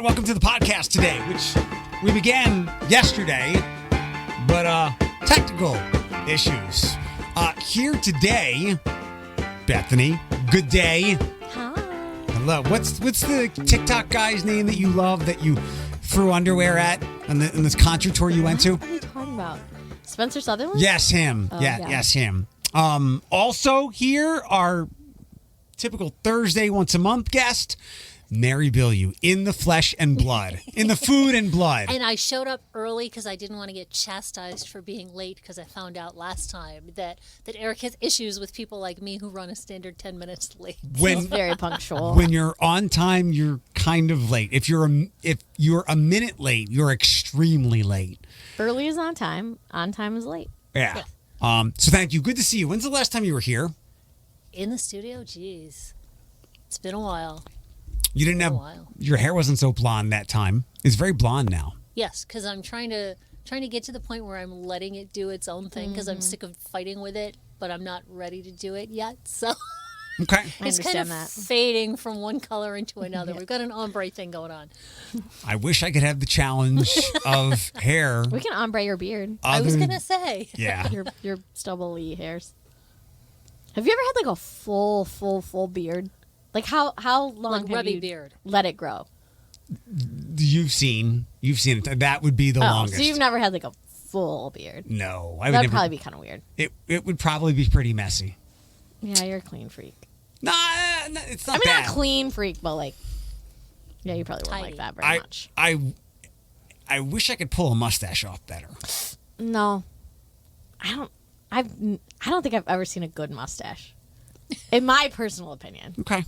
welcome to the podcast today, which we began yesterday, but technical issues. Here today, Bethany, good day. Hi. Hello. What's the TikTok guy's name that you love that you threw underwear at in this concert tour you went to? What are you talking about? Spencer Sutherland? Yes, him. Oh, Yes, him. Also here, our typical Thursday once a month guest, Mary Billieu, in the flesh and blood, in the food and blood. And I showed up early because I didn't want to get chastised for being late because I found out last time that Eric has issues with people like me who run a standard 10 minutes late. He's very punctual. When you're on time, you're kind of late. If you're a minute late, you're extremely late. Early is on time is late. Yeah. So thank you. Good to see you. When's the last time you were here? In the studio? Jeez. It's been a while. You didn't have your hair wasn't so blonde that time. It's very blonde now. Yes, because I'm trying to get to the point where I'm letting it do its own thing because I'm sick of fighting with it, but I'm not ready to do it yet. So Okay. it's kind of fading from one color into another. Yeah. We've got an ombre thing going on. I wish I could have the challenge of hair. We can ombre your beard. I was gonna say. Yeah. your stubbly hairs. Have you ever had like a full beard? Like how long have you beard. Let it grow? You've seen it. That would be the longest. So you've never had like a full beard? No, That'd probably be kind of weird. It would probably be pretty messy. Yeah, you're a clean freak. Nah, it's not I mean, bad. not clean freak, but like, yeah, you probably wouldn't like that very much. I wish I could pull a mustache off better. No, I don't think I've ever seen a good mustache, in my personal opinion. Okay.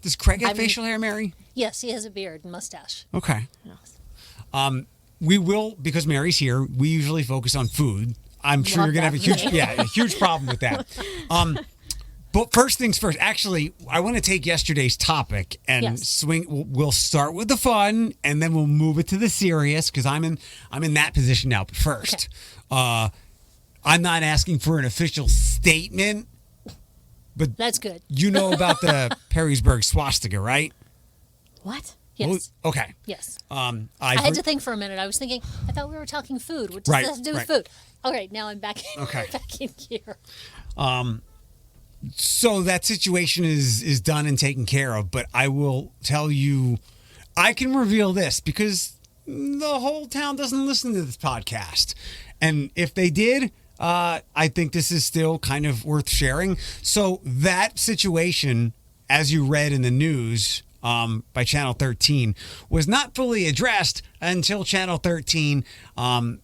Does Craig have facial hair, Mary? Yes, he has a beard and mustache. Okay. Yes. We will, because Mary's here, we usually focus on food. I'm sure you're going to have a huge problem with that. But first things first, actually, I want to take yesterday's topic and swing. We'll start with the fun, and then we'll move it to the serious, because I'm in that position now. But first, I'm not asking for an official statement, but that's good. You know about the Perrysburg swastika, right? What? Yes. Well, okay. Yes. I had to think for a minute. I was thinking, I thought we were talking food. What does that have to do with food? All right, now I'm back. Back in here. So that situation is done and taken care of, but I will tell you, I can reveal this because the whole town doesn't listen to this podcast. And if they did, I think this is still kind of worth sharing. So that situation, as you read in the news by Channel 13, was not fully addressed until Channel 13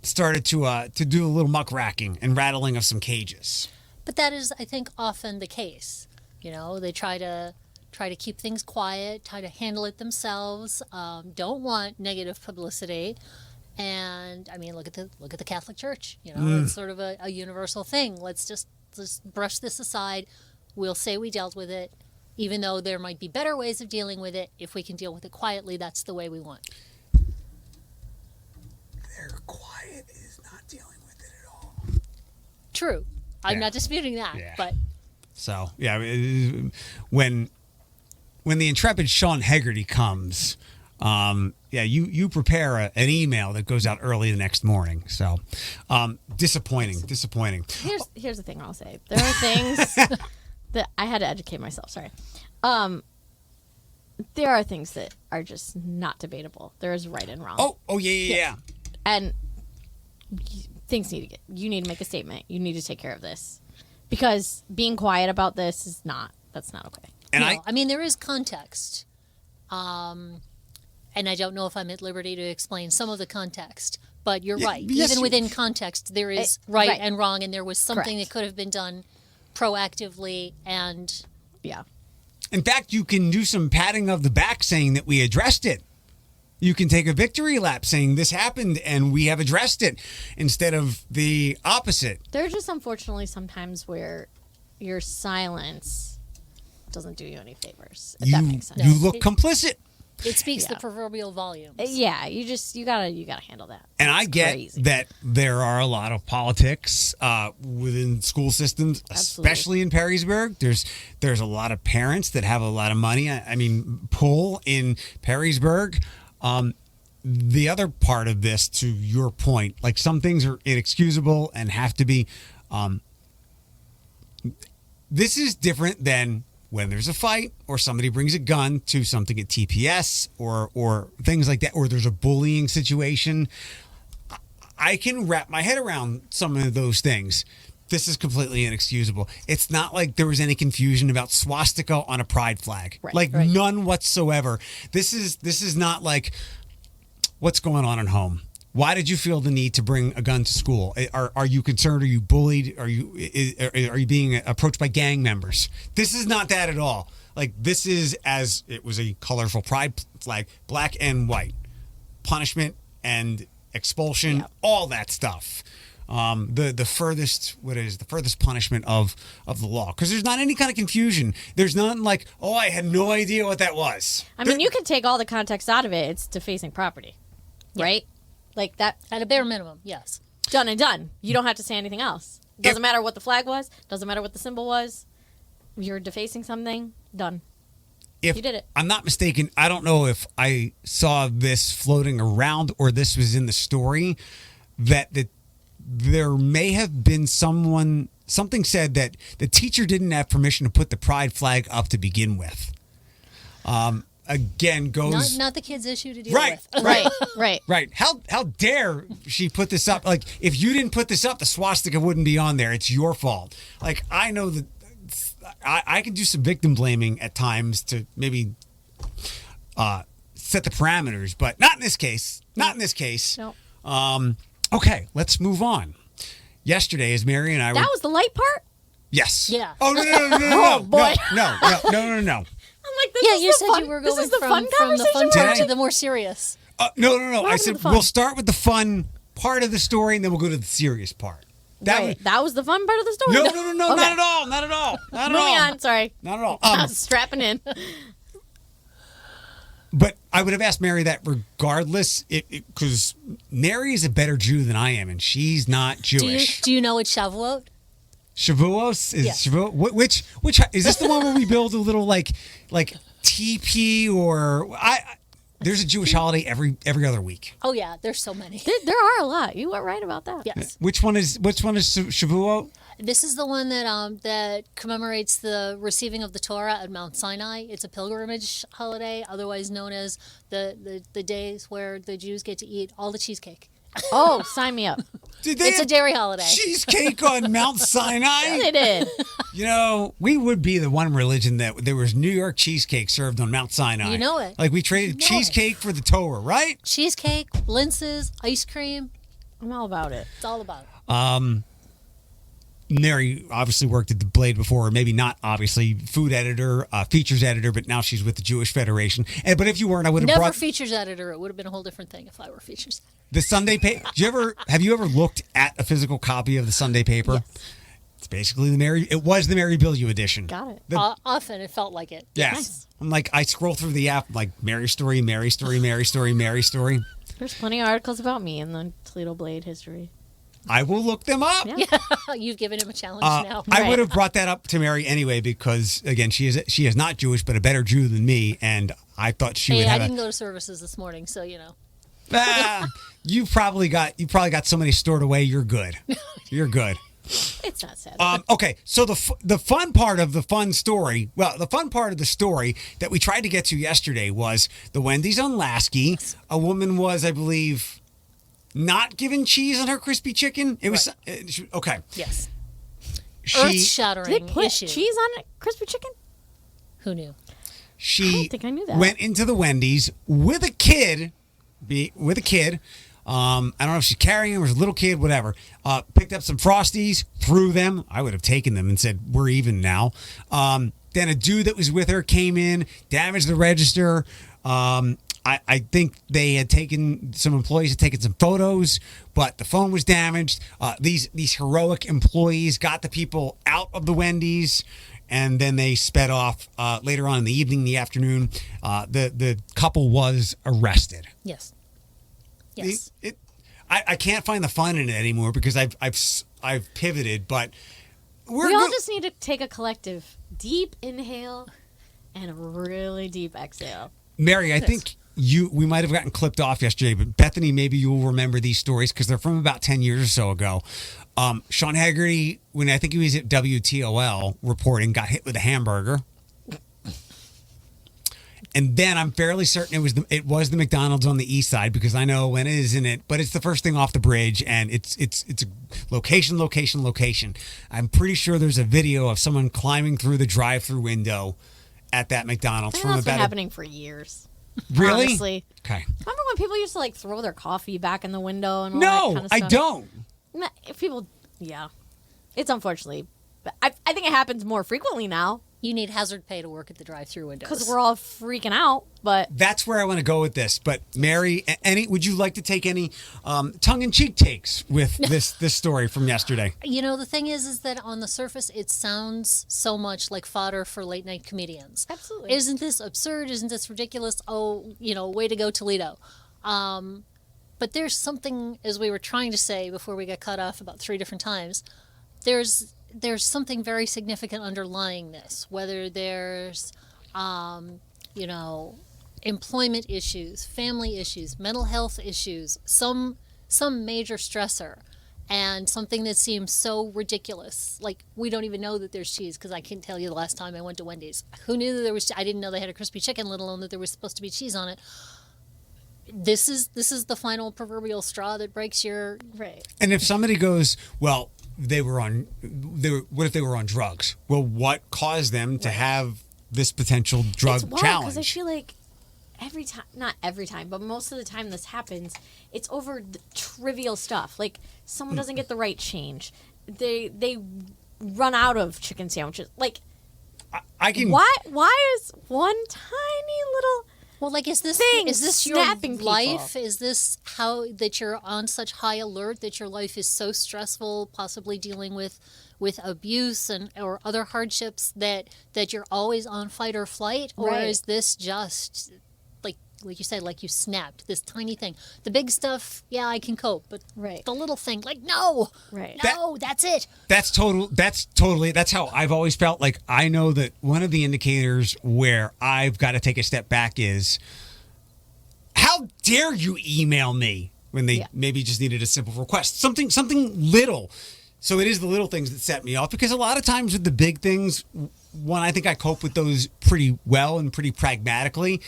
started to do a little muckraking and rattling of some cages. But that is, I think, often the case. You know, they try to keep things quiet, try to handle it themselves. Don't want negative publicity. And I mean, look at the Catholic Church. You know, it's sort of a universal thing. Let's just brush this aside. We'll say we dealt with it, even though there might be better ways of dealing with it. If we can deal with it quietly, that's the way we want. Their quiet is not dealing with it at all. True. I'm not disputing that, but so when the intrepid Sean Hegarty comes, you prepare an email that goes out early the next morning. So disappointing. Here's the thing I'll say. There are things that I had to educate myself. Sorry. There are things that are just not debatable. There is right and wrong. Oh yeah. And things you need to make a statement. You need to take care of this, because being quiet about this that's not okay. And I mean, there is context, and I don't know if I'm at liberty to explain some of the context, but you're right. Yes, even within context, there is right and wrong, and there was something that could have been done proactively, and in fact, you can do some patting of the back saying that we addressed it. You can take a victory lap saying this happened and we have addressed it, instead of the opposite. There's just unfortunately sometimes where your silence doesn't do you any favors, if that makes sense. You look complicit. It speaks the proverbial volumes. Yeah, you gotta handle that. And I get that there are a lot of politics within school systems, especially in Perrysburg. There's a lot of parents that have a lot of money. I mean, pull in Perrysburg. The other part of this, to your point, like some things are inexcusable and have to be. This is different than when there's a fight or somebody brings a gun to something at TPS or things like that, or there's a bullying situation. I can wrap my head around some of those things. This is completely inexcusable. It's not like there was any confusion about swastika on a pride flag. Right. None whatsoever. This is not like what's going on at home. Why did you feel the need to bring a gun to school? Are you concerned? Are you bullied? Are you being approached by gang members? This is not that at all. Like, this is, as it was a colorful pride flag, black and white, punishment and expulsion, all that stuff. The furthest punishment of the law, because there's not any kind of confusion. There's nothing like, oh, I had no idea what that was. I mean, you can take all the context out of it. It's defacing property, right? Like that. At a bare minimum, yes. Done and done. You don't have to say anything else. Doesn't matter what the flag was. Doesn't matter what the symbol was. You're defacing something. Done. If you did it. I'm not mistaken, I don't know if I saw this floating around or this was in the story, that there may have been something said that the teacher didn't have permission to put the pride flag up to begin with. Again, goes not the kid's issue to deal right, with. right. How dare she put this up? Like, if you didn't put this up, the swastika wouldn't be on there. It's your fault. Like, I know that I can do some victim blaming at times to maybe set the parameters, but not in this case. Not in this case. No. Okay, let's move on. Yesterday, as Mary and I were... That was the light part? Yes. Yeah. Oh, no. Oh, boy. No. I'm like, this is You the said fun, you were this going is the from fun the conversation? fun Did I? part to the more serious. No. What I happened to said the fun? we'll start with the fun part of the story, and then we'll go to the serious part. That was the fun part of the story? No, Okay. not at all. Not at all. Moving on, sorry. Not at all. I was strapping in. But I would have asked Mary that regardless, because Mary is a better Jew than I am, and she's not Jewish. Do you know it's Shavuot? Shavuos is Yeah. Shavuot. Which is this the one where we build a little like teepee or there's a Jewish holiday every other week. Oh yeah, there's so many. There are a lot. You were right about that. Yes. Which one is Shavuot? This is the one that commemorates the receiving of the Torah at Mount Sinai. It's a pilgrimage holiday, otherwise known as the days where the Jews get to eat all the cheesecake. Oh, sign me up. It's a dairy holiday. Cheesecake on Mount Sinai? They did. You know, we would be the one religion that there was New York cheesecake served on Mount Sinai. You know it. Like we traded cheesecake for the Torah, right? Cheesecake, linses, ice cream. I'm all about it. It's all about it. Mary obviously worked at the Blade before, or maybe not obviously, food editor, features editor, but now she's with the Jewish Federation. But if you weren't, I would have Never brought features editor. It would have been a whole different thing if I were features editor. the Sunday paper. Have you ever looked at a physical copy of the Sunday paper? Yes. It's basically it was the Mary Bilyeu edition. Got it. Often it felt like it. Yes. Nice. I'm like, I scroll through the app, like Mary story, Mary story, Mary story, Mary story. There's plenty of articles about me in the Toledo Blade history. I will look them up. Yeah. You've given him a challenge now. I Right. would have brought that up to Mary anyway because again she is not Jewish but a better Jew than me, and I thought she would Hey, I have didn't go to services this morning, so you know. you probably got so many stored away. You're good. You're good. It's not sad. Okay, so the fun part of the fun story, the fun part of the story that we tried to get to yesterday was the Wendy's on Lasky. A woman was, I believe, not given cheese on her crispy chicken. It was okay. Yes. She Earth-shattering Did they put issue. cheese on it? Crispy chicken? Who knew? she I don't think I knew that. went into the Wendy's with a kid. I don't know if she's carrying him or a little kid, whatever. Picked up some Frosties, threw them. I would have taken them and said, we're even now. Then a dude that was with her came in, damaged the register. I think some employees had taken some photos, but the phone was damaged. These heroic employees got the people out of the Wendy's, and then they sped off. Later on in the evening, the afternoon, the couple was arrested. Yes. Yes. I can't find the fun in it anymore because I've pivoted, but We all just need to take a collective deep inhale and a really deep exhale. Mary, I think we might have gotten clipped off yesterday, but Bethany, maybe you will remember these stories because they're from about 10 years or so ago. Sean Haggerty, when I think he was at WTOL reporting, got hit with a hamburger. And then I'm fairly certain it was the McDonald's on the east side because I know when it isn't it, but it's the first thing off the bridge and it's a location. I'm pretty sure there's a video of someone climbing through the drive-through window at that McDonald's from That's about been happening for years. Really? Honestly. Okay. Remember when people used to like throw their coffee back in the window and all No, that kind of I stuff? don't. Nah, people, yeah. It's unfortunately, but I think it happens more frequently now You need hazard pay to work at the drive-through windows. because we're all freaking out. But That's where I want to go with this. But Mary, would you like to take any tongue-in-cheek takes with this story from yesterday? You know, the thing is that on the surface, it sounds so much like fodder for late-night comedians. Absolutely. Isn't this absurd? Isn't this ridiculous? Oh, way to go, Toledo. But there's something, as we were trying to say before we got cut off about 3 different times, there's something very significant underlying this, whether there's, employment issues, family issues, mental health issues, some major stressor, and something that seems so ridiculous. Like, we don't even know that there's cheese, because I can't tell you the last time I went to Wendy's. Who knew that there was, I didn't know they had a crispy chicken, let alone that there was supposed to be cheese on it. This is the final proverbial straw that breaks your... right. And if somebody goes, well, what if they were on drugs? Well, what caused them to have this potential drug It's wild challenge? because I feel like not every time, but most of the time this happens, it's over the trivial stuff. Like someone doesn't get the right change. They run out of chicken sandwiches. Like I can. why is one tiny little Well, like, is this your snapping life? people? Is this how that you're on such high alert that your life is so stressful, possibly dealing with abuse or other hardships that you're always on fight or flight, or Right. is this just like you said, like you snapped this tiny thing? The big stuff, yeah, I can cope, but Right. the little thing, like no, Right. no, that's it. That's totally. That's how I've always felt. Like I know that one of the indicators where I've got to take a step back is, how dare you email me when they maybe just needed a simple request, something little. So it is the little things that set me off, because a lot of times with the big things, one, I think I cope with those pretty well and pretty pragmatically.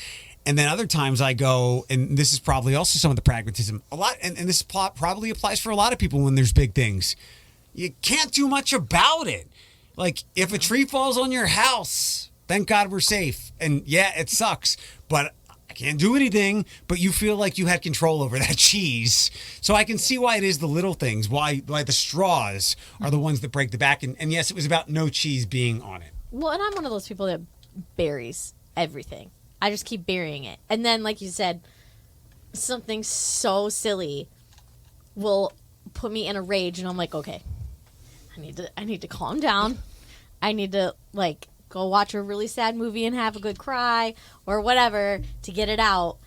And then other times I go, and this is probably also some of the pragmatism, a lot, and this probably applies for a lot of people when there's big things. You can't do much about it. Like, if a tree falls on your house, thank God we're safe. And yeah, it sucks, but I can't do anything. But you feel like you had control over that cheese. So I can see why it is the little things, why the straws are the ones that break the back. And yes, it was about no cheese being on it. Well, and I'm one of those people that buries everything. I just keep burying it. And then, like you said, something so silly will put me in a rage, and I'm like, okay, I need to calm down. I need to, like, go watch a really sad movie and have a good cry or whatever to get it out,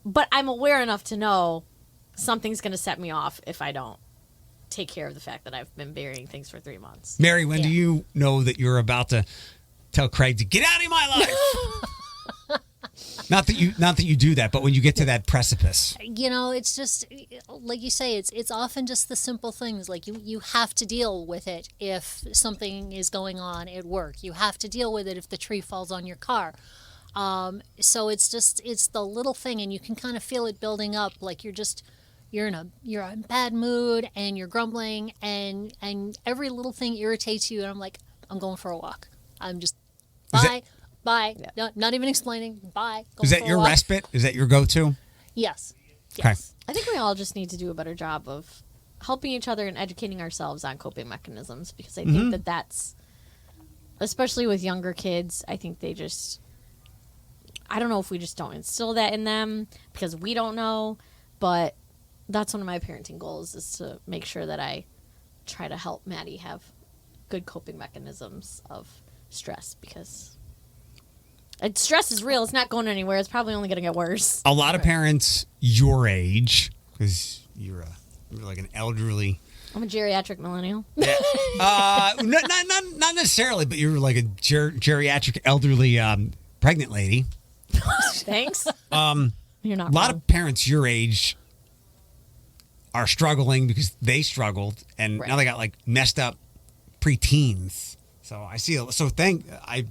but I'm aware enough to know something's going to set me off if I don't take care of the fact that I've been burying things for 3 months. Mary, when do you know that you're about to tell Craig to get out of my life? Not that you do that, but when you get to that precipice. It's just like you say, it's often just the simple things. Like you have to deal with it if something is going on at work. You have to deal with it if the tree falls on your car. So it's the little thing, and you can kind of feel it building up. Like you're in a bad mood and you're grumbling, and every little thing irritates you. And I'm like, I'm going for a walk. I'm just bye. Yeah. No, not even explaining. Bye. Is that your respite? Is that your go-to? Yes. Okay. I think we all just need to do a better job of helping each other and educating ourselves on coping mechanisms, because I think that's, especially with younger kids, I think I don't know if we just don't instill that in them because we don't know, but that's one of my parenting goals, is to make sure that I try to help Maddie have good coping mechanisms of stress, because stress is real. It's not going anywhere. It's probably only going to get worse. A lot of parents your age, because you're like an elderly. I'm a geriatric millennial. Not necessarily, but you're like a geriatric elderly pregnant lady. Thanks. You're not A lot wrong. of parents your age are struggling because they struggled, and now they got like messed up preteens. So I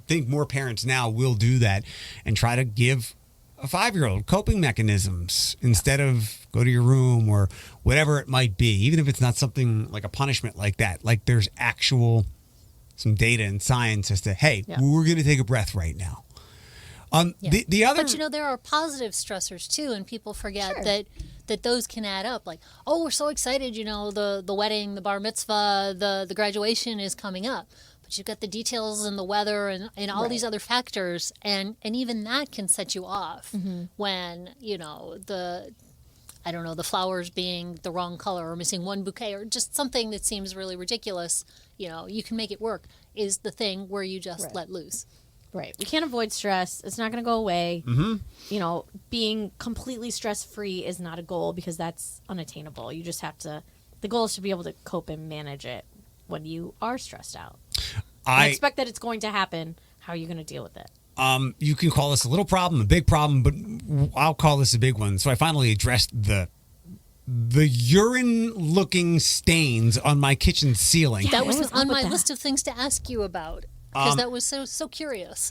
think more parents now will do that and try to give a 5-year-old coping mechanisms instead of go to your room or whatever it might be, even if it's not something like a punishment like that. Like there's some data and science as to, hey, we're going to take a breath right now. The other, but there are positive stressors too, and people forget that those can add up. Like, oh, we're so excited, the wedding, the bar mitzvah, the graduation is coming up. But you've got the details and the weather and all these other factors, and even that can set you off when, the flowers being the wrong color or missing one bouquet or just something that seems really ridiculous, you can make it work, is the thing where you just let loose. Right. We can't avoid stress. It's not going to go away. Mm-hmm. Being completely stress-free is not a goal because that's unattainable. You just have to, the goal is to be able to cope and manage it when you are stressed out. I expect that it's going to happen. How are you going to deal with it? You can call this a little problem, a big problem, but I'll call this a big one. So I finally addressed the urine-looking stains on my kitchen ceiling. That was on my list of things to ask you about. Because that was so curious.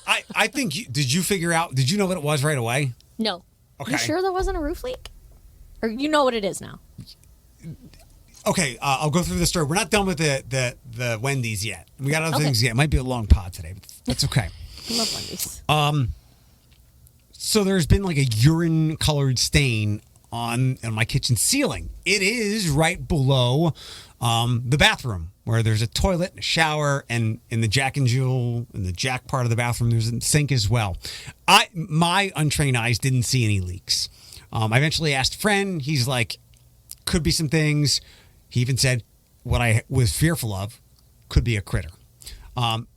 I think, did you know what it was right away? No. Okay. You sure there wasn't a roof leak? Or you know what it is now? Okay, I'll go through the story. We're not done with the Wendy's yet. We got other things yet. It might be a long pod today, but that's okay. I love Wendy's. So there's been like a urine-colored stain on my kitchen ceiling. It is right below the bathroom, where there's a toilet and a shower, and in the Jack and Jill, in the Jack part of the bathroom, there's a sink as well. My untrained eyes didn't see any leaks. I eventually asked a friend. He's like, could be some things. He even said what I was fearful of could be a critter.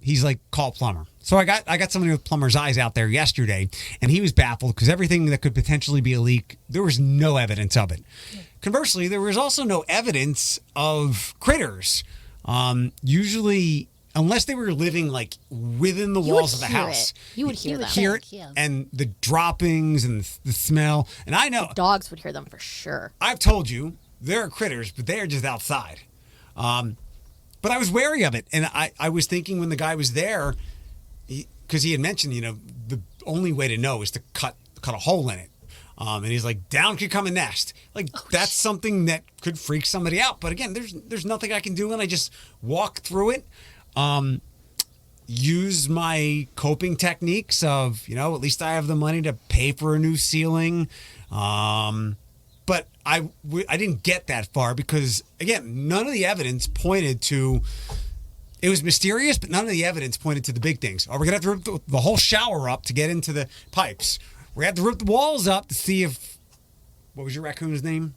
He's like, call a plumber. So I got somebody with plumber's eyes out there yesterday, and he was baffled because everything that could potentially be a leak, there was no evidence of it. Conversely, there was also no evidence of critters. Usually, unless they were living like within the walls of the house, you would hear them. Hear it, and the droppings and the smell. And I know dogs would hear them for sure. I've told you there are critters, but they are just outside. But I was wary of it, and I was thinking when the guy was there, because he had mentioned, the only way to know is to cut a hole in it. And he's like, down could come a nest. Like, that's something that could freak somebody out. But again, there's nothing I can do, and I just walk through it. Use my coping techniques of, at least I have the money to pay for a new ceiling. But I didn't get that far because, again, none of the evidence pointed to... It was mysterious, but none of the evidence pointed to the big things. We're going to have to rip the whole shower up to get into the pipes. We're going to have to rip the walls up to see if... What was your raccoon's name?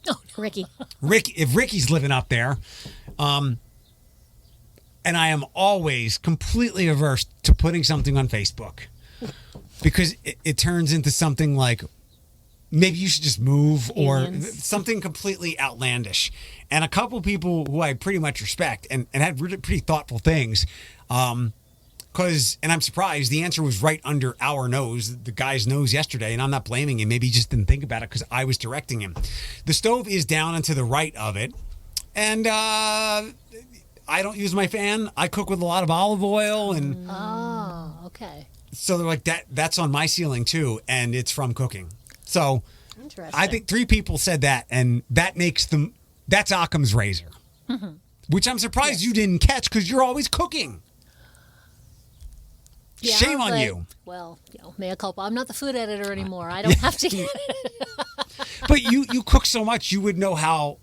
Oh, Ricky. If Ricky's living up there. And I am always completely averse to putting something on Facebook. Because it turns into something like... Maybe you should just move, aliens, or something completely outlandish. And a couple people who I pretty much respect and had really pretty thoughtful things, and I'm surprised the answer was right under our nose, the guy's nose yesterday, and I'm not blaming him. Maybe he just didn't think about it because I was directing him. The stove is down and to the right of it, and I don't use my fan. I cook with a lot of olive oil. And oh, okay. So they're like, that's on my ceiling too, and it's from cooking. So I think 3 people said that, and that makes them, that's Occam's razor, which I'm surprised you didn't catch because you're always cooking. Yeah, shame on you. Well, mea culpa. I'm not the food editor anymore. I don't have to get it. But you cook so much, you would know how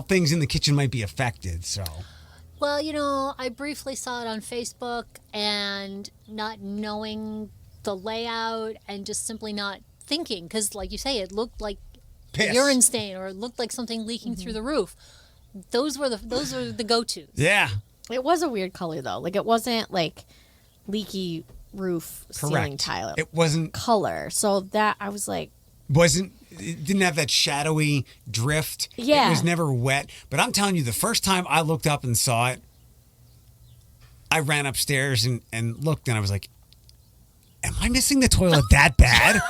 things in the kitchen might be affected. So. Well, I briefly saw it on Facebook, and not knowing the layout and just simply not thinking, because like you say, it looked like a urine stain, or it looked like something leaking through the roof. Those were the go-tos. Yeah. It was a weird color though. Like it wasn't like leaky roof ceiling tile. It wasn't color. So that I was like, it didn't have that shadowy drift. Yeah. It was never wet. But I'm telling you, the first time I looked up and saw it, I ran upstairs and looked, and I was like, am I missing the toilet that bad?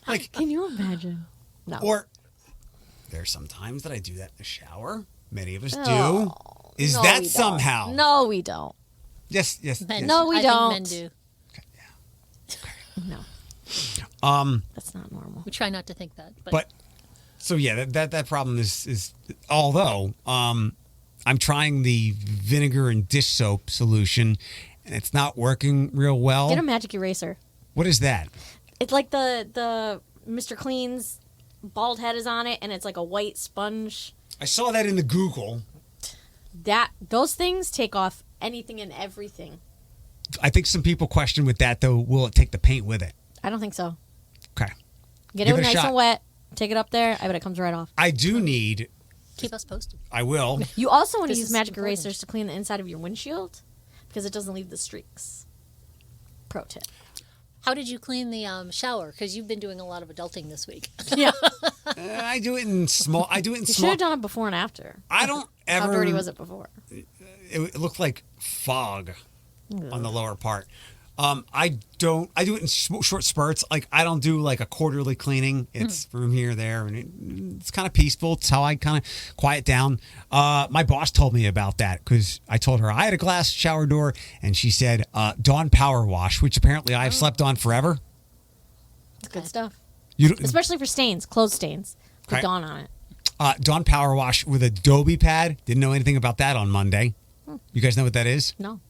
Like, Can you imagine? No. or there's some times that I do that in the shower. Many of us do. Oh, Is no, that we don't. somehow? No, we don't. Yes. Men, No, we I don't. think men do. No. That's not normal. We try not to think that. But so yeah, that problem is although I'm trying the vinegar and dish soap solution and it's not working real well. Get a magic eraser. What is that? It's like the Mr. Clean's bald head is on it, and it's like a white sponge. I saw that in the Google. Those things take off anything and everything. I think some people question with that though, will it take the paint with it? I don't think so. Okay. Get Give it it a nice shot. and wet. Take it up there. I bet it comes right off. I do need Keep us posted. I will. You also want to This use is magic important. erasers to clean the inside of your windshield because it doesn't leave the streaks. Pro tip. How did you clean the shower? Because you've been doing a lot of adulting this week. Yeah. I do it in small. You should small. have done it before and after. I don't ever. How dirty was it before? It looked like fog on the lower part. I do it in short spurts. Like I don't do like a quarterly cleaning. It's from here, there, and it's kind of peaceful. It's how I kind of quiet down. My boss told me about that because I told her I had a glass shower door, and she said Dawn Power Wash, which apparently I've slept on forever. It's good stuff. You don't, Especially for stains, clothes stains. With Okay. Dawn on it. Dawn Power Wash with Adobe Pad. Didn't know anything about that on Monday. You guys know what that is? No.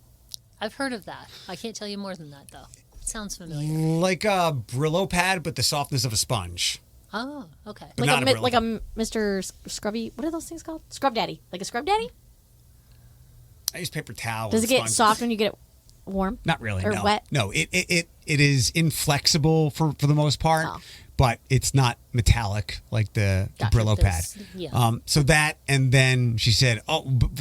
I've heard of that. I can't tell you more than that, though. It sounds familiar. Like a Brillo pad, but the softness of a sponge. Oh, okay. But not a Brillo. Like a Mr. Scrubby. What are those things called? Scrub Daddy. Like a Scrub Daddy? I use paper towel. Does it and get sponge. soft when you get it warm? Not really. Or no. wet? No, it is inflexible for the most part, Oh. but it's not metallic like the Gotcha. Brillo pad. Yeah. So that, and then she said,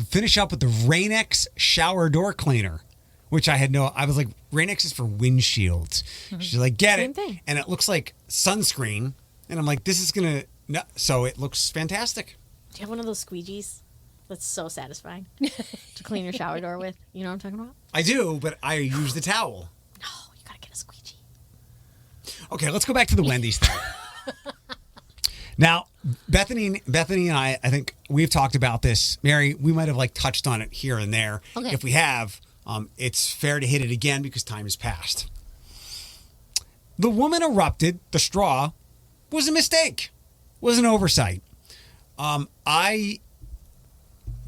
finish up with the Rain-X shower door cleaner, which I had I was like, Rain-X is for windshields. She's like, get Same it. thing. And it looks like sunscreen. And I'm like, this is going to, no. So it looks fantastic. Do you have one of those squeegees? That's so satisfying to clean your shower door with. You know what I'm talking about? I do, but I use the towel. No, you gotta get a squeegee. Okay, let's go back to the Wendy's thing. Now, Bethany and I think we've talked about this. Mary, we might have like touched on it here and there. Okay. If we have, it's fair to hit it again because time has passed. The woman erupted. The straw was a mistake. Was an oversight.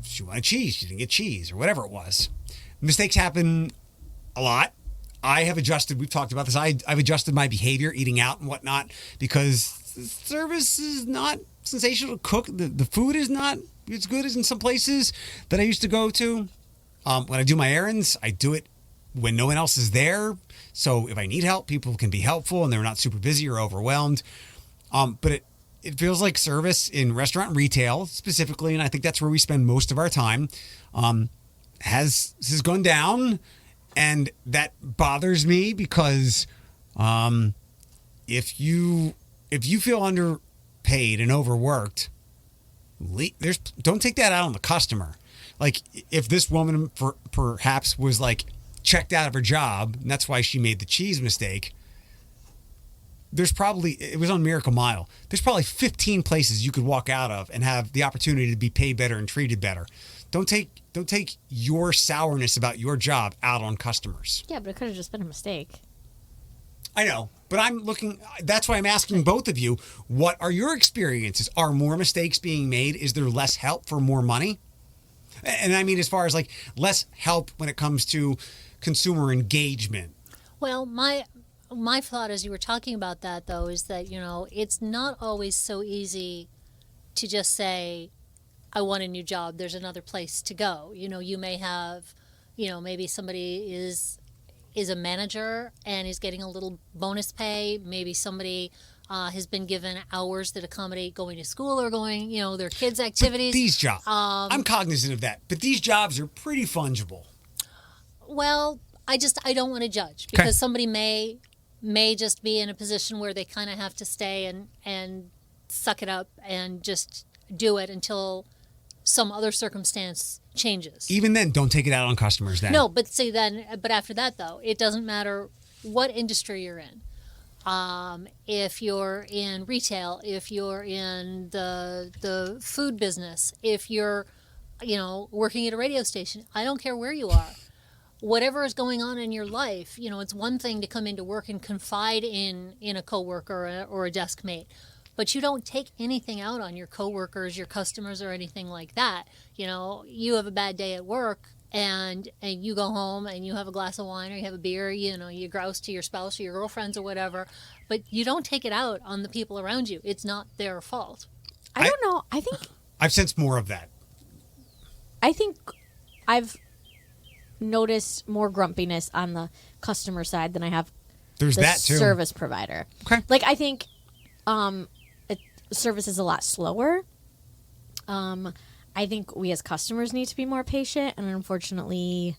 She wanted cheese. She didn't get cheese or whatever it was. Mistakes happen a lot. I have adjusted. We've talked about this. I've adjusted my behavior, eating out and whatnot, because the service is not sensational. Cook the food is not as good as in some places that I used to go to. When I do my errands, I do it when no one else is there. So if I need help, people can be helpful and they're not super busy or overwhelmed. But it feels like service in restaurant and retail specifically, and I think that's where we spend most of our time, has gone down. And that bothers me because if you feel underpaid and overworked, don't take that out on the customer. Like if this woman perhaps was like checked out of her job, and that's why she made the cheese mistake. It was on Miracle Mile. There's probably 15 places you could walk out of and have the opportunity to be paid better and treated better. Don't take your sourness about your job out on customers. Yeah, but it could have just been a mistake. I know, but that's why I'm asking both of you, what are your experiences? Are more mistakes being made? Is there less help for more money? And I mean, as far as like less help when it comes to consumer engagement. Well, my thought as you were talking about that, though, is that, it's not always so easy to just say, I want a new job. There's another place to go. You may have, maybe somebody is a manager and is getting a little bonus pay. Maybe somebody has been given hours that accommodate going to school or going, their kids' activities. But these jobs, I'm cognizant of that, but these jobs are pretty fungible. Well, I don't want to judge because somebody may just be in a position where they kind of have to stay and suck it up and just do it until some other circumstance changes. Even then, don't take it out on customers then. No, but after that, though, it doesn't matter what industry you're in. If you're in retail, if you're in the food business, if you're, working at a radio station, I don't care where you are. Whatever is going on in your life, it's one thing to come into work and confide in a coworker or a desk mate, but you don't take anything out on your coworkers, your customers, or anything like that. You have a bad day at work, and you go home and you have a glass of wine or you have a beer, you grouse to your spouse or your girlfriends or whatever, but you don't take it out on the people around you. It's not their fault. I don't know. I think I've sensed more of that. I think I've noticed more grumpiness on the customer side than I have There's the that too. service provider. Okay. Like, I think service is a lot slower. I think we as customers need to be more patient, and unfortunately,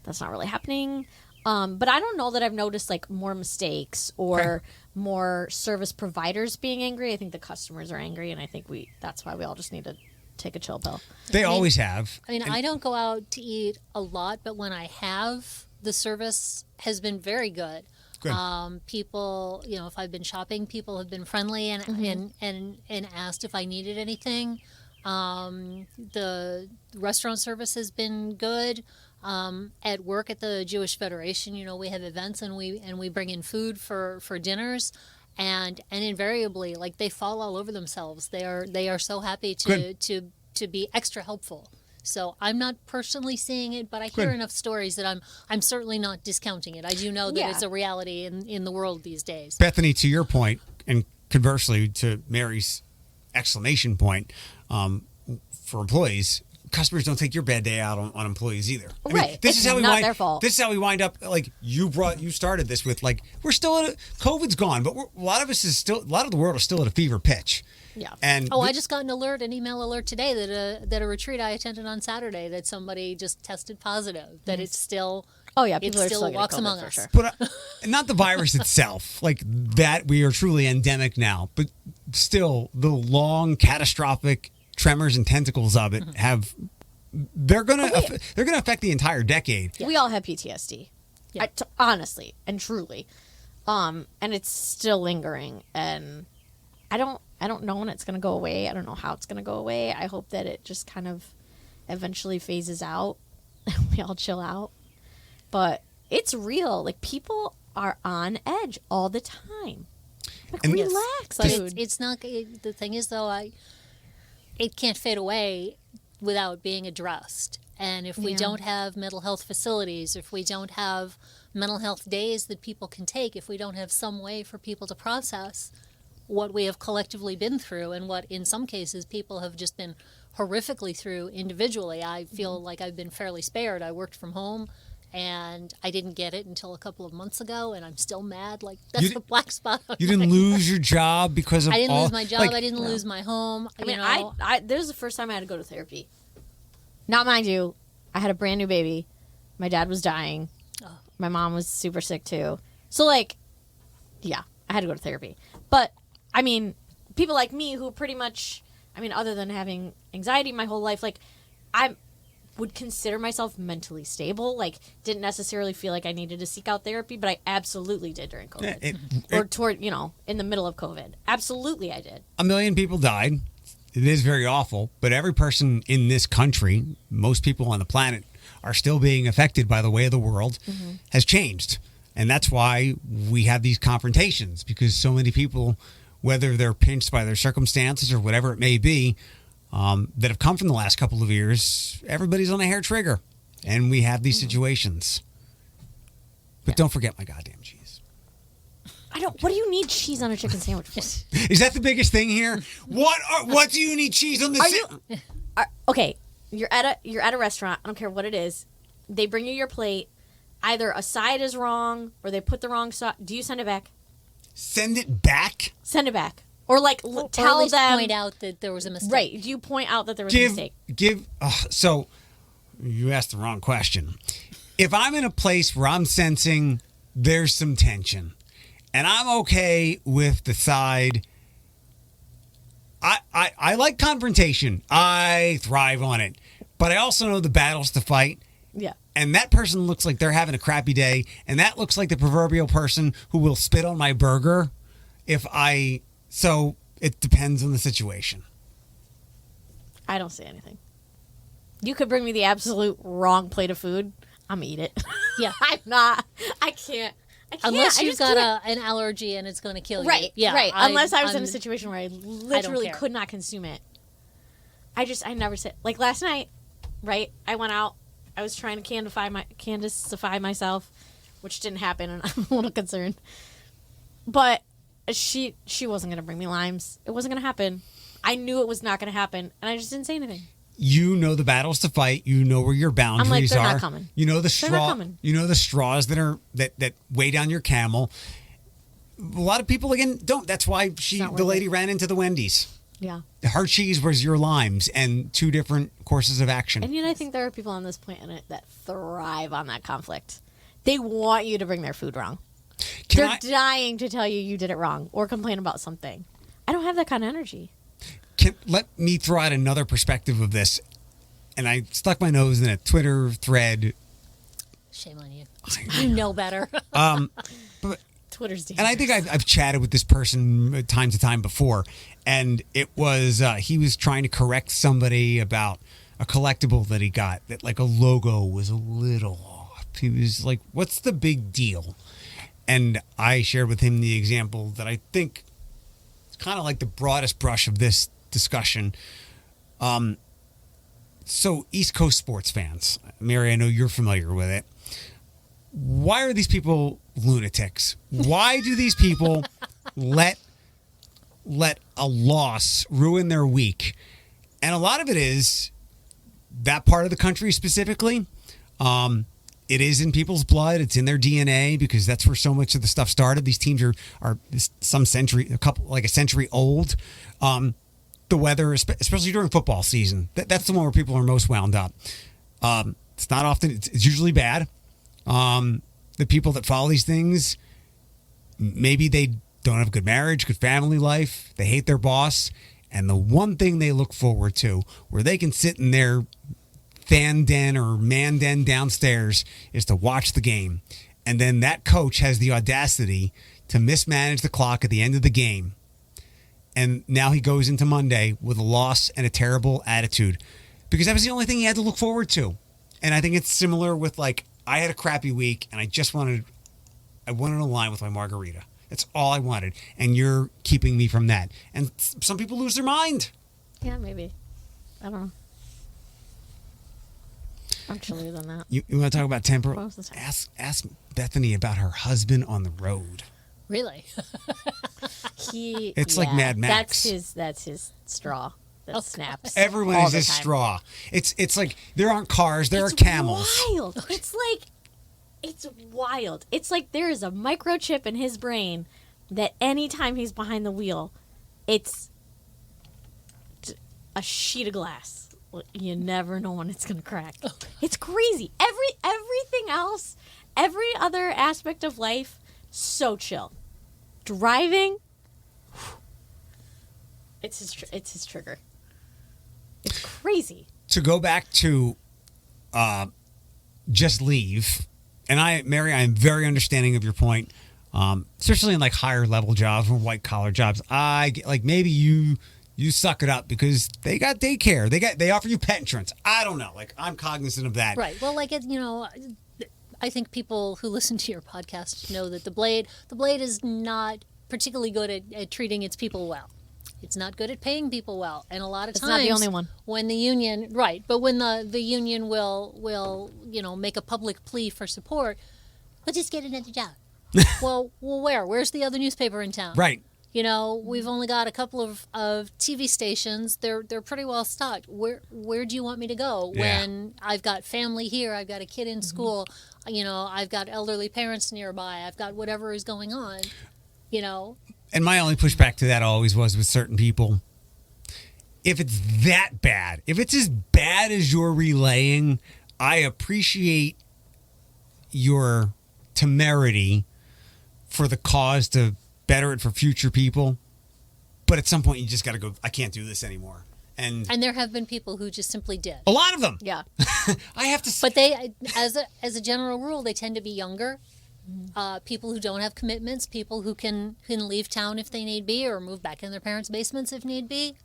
that's not really happening. But I don't know that I've noticed like more mistakes or more service providers being angry. I think the customers are angry, and I think that's why we all just need to take a chill pill. They always have. I don't go out to eat a lot, but when I have, the service has been very good. Good. People, if I've been shopping, people have been friendly and asked if I needed anything. The restaurant service has been good. At work at the Jewish Federation, we have events and we bring in food for dinners, and invariably, like, they fall all over themselves. They are so happy to be extra helpful. So I'm not personally seeing it, but I hear enough stories that I'm certainly not discounting it. I do know that it's a reality in the world these days. Bethany, to your point, and conversely to Mary's exclamation point, for employees, customers don't take your bad day out on employees either. Right. This is how we not wind. their fault. This is how we wind up. Like you started this with, like, we're still at COVID's gone, but a lot of the world is still at a fever pitch. Yeah. And I just got an email alert today that a retreat I attended on Saturday that somebody just tested positive. That it's still. Oh yeah, people it are still still walks getting COVID among for us. sure. But not the virus itself, like that. We are truly endemic now, but still, the long catastrophic tremors and tentacles of it they're gonna affect the entire decade. We all have PTSD, honestly and truly, and it's still lingering. And I don't know when it's gonna go away. I don't know how it's gonna go away. I hope that it just kind of eventually phases out and we all chill out. But it's real. Like, people are on edge all the time. Like, And relax, But dude. it's not. The thing is, though, it can't fade away without being addressed. And if we don't have mental health facilities, if we don't have mental health days that people can take, if we don't have some way for people to process what we have collectively been through and what, in some cases, people have just been horrifically through individually. I feel like I've been fairly spared. I worked from home, and I didn't get it until a couple of months ago, and I'm still mad. Like, that's the black spot. You didn't lose your job because of I didn't all, lose my job. like, I didn't lose my home. I mean, this is the first time I had to go to therapy. Not, mind you, I had a brand new baby. My dad was dying. Oh. My mom was super sick too. So, like, yeah, I had to go to therapy. But, I mean, people like me who pretty much, other than having anxiety my whole life, like, I would consider myself mentally stable. Like, didn't necessarily feel like I needed to seek out therapy, but I absolutely did during COVID. Or toward, in the middle of COVID. Absolutely I did. 1 million people died. It is very awful, but every person in this country, most people on the planet, are still being affected by the way of the world has changed. And that's why we have these confrontations, because so many people, whether they're pinched by their circumstances or whatever it may be, that have come from the last couple of years, everybody's on a hair trigger. And we have these situations. But don't forget my goddamn cheese. What do you need cheese on a chicken sandwich for? Is that the biggest thing here? What do you need cheese on the Okay, you're at a restaurant. I don't care what it is. They bring you your plate. Either a side is wrong or they put the wrong side. Do you send it back? Send it back? Send it back. Or tell or at least them. point out that there was a mistake. Right. Do you point out that there was a mistake? So you asked the wrong question. If I'm in a place where I'm sensing there's some tension and I'm okay with the side, I like confrontation. I thrive on it. But I also know the battles to fight. Yeah. And that person looks like they're having a crappy day. And that looks like the proverbial person who will spit on my burger so it depends on the situation. I don't say anything. You could bring me the absolute wrong plate of food. I'm gonna eat it. Yeah. I can't. Unless I you've just got can't. an allergy and it's going to kill you. Right. Yeah. Right. Unless I was in I'm- a situation where I literally care. could not consume it. I never said, like last night, right? I went out. I was trying to Candaceify myself, which didn't happen, and I'm a little concerned. But she wasn't gonna bring me limes. It wasn't gonna happen. I knew it was not gonna happen, and I just didn't say anything. You know the battles to fight. You know where your boundaries I'm like, they're are. not coming. You know the They're not straw. coming. You know the straws that weigh down your camel. A lot of people again don't. That's why not the worth lady it. ran into the Wendy's. Yeah. Her cheese was your limes, and two different courses of action. And yet I think there are people on this planet that thrive on that conflict. They want you to bring their food wrong. They're dying to tell you did it wrong or complain about something. I don't have that kind of energy. Let me throw out another perspective of this. And I stuck my nose in a Twitter thread. Shame on you. You know better. But Twitter's dangerous. and I think I've chatted with this person time to time before, and it was he was trying to correct somebody about a collectible that he got that like a logo was a little off. He was like, "What's the big deal?" And I shared with him the example that I think is kind of like the broadest brush of this discussion. So East Coast sports fans, Mary, I know you're familiar with it. Why are these people lunatics? Why do these people let a loss ruin their week? And a lot of it is that part of the country specifically. It is in people's blood. It's in their DNA because that's where so much of the stuff started. These teams are a century old. The weather, especially during football season, that's the one where people are most wound up. It's not often. It's usually bad. The people that follow these things, maybe they don't have a good marriage, good family life. They hate their boss. And the one thing they look forward to, where they can sit in their fan den or man den downstairs, is to watch the game. And then that coach has the audacity to mismanage the clock at the end of the game. And now he goes into Monday with a loss and a terrible attitude because that was the only thing he had to look forward to. And I think it's similar with like, I had a crappy week and I wanted a line with my margarita. That's all I wanted. And you're keeping me from that. And some people lose their mind. Yeah, maybe. I don't know. I'm chillier than that. You want to talk about temper? Most of the time. Ask Bethany about her husband on the road. Really? It's like Mad Max. That's his straw that snaps. Everyone all is the his time. straw. It's like there aren't cars, there It's are camels. Wild. It's wild. It's like there is a microchip in his brain that anytime he's behind the wheel, it's a sheet of glass. You never know when it's gonna crack. It's crazy. Everything else, every other aspect of life, so chill. Driving, it's his trigger. It's crazy. To go back to just leave, and Mary, I am very understanding of your point, especially in like higher level jobs or white collar jobs. I get, like maybe you suck it up because they got daycare, they offer you pet insurance. I don't know, like I'm cognizant of that. Right. Well, like I think people who listen to your podcast know that the blade is not particularly good at treating its people well. It's not good at paying people well, and a lot of times, not the only one. When the union, right, but when the union will make a public plea for support, we'll just get another job. well, where's the other newspaper in town? Right. We've only got a couple of TV stations. They're pretty well stocked. Where do you want me to go when I've got family here? I've got a kid in school. I've got elderly parents nearby. I've got whatever is going on. And my only pushback to that always was with certain people, if it's that bad, if it's as bad as you're relaying, I appreciate your temerity for the cause to better it for future people. But at some point, you just got to go, I can't do this anymore. And there have been people who just simply did. a lot of them. Yeah. I have to. But they, as a general rule, they tend to be younger. People who don't have commitments, people who can leave town if they need be, or move back in their parents' basements if need be.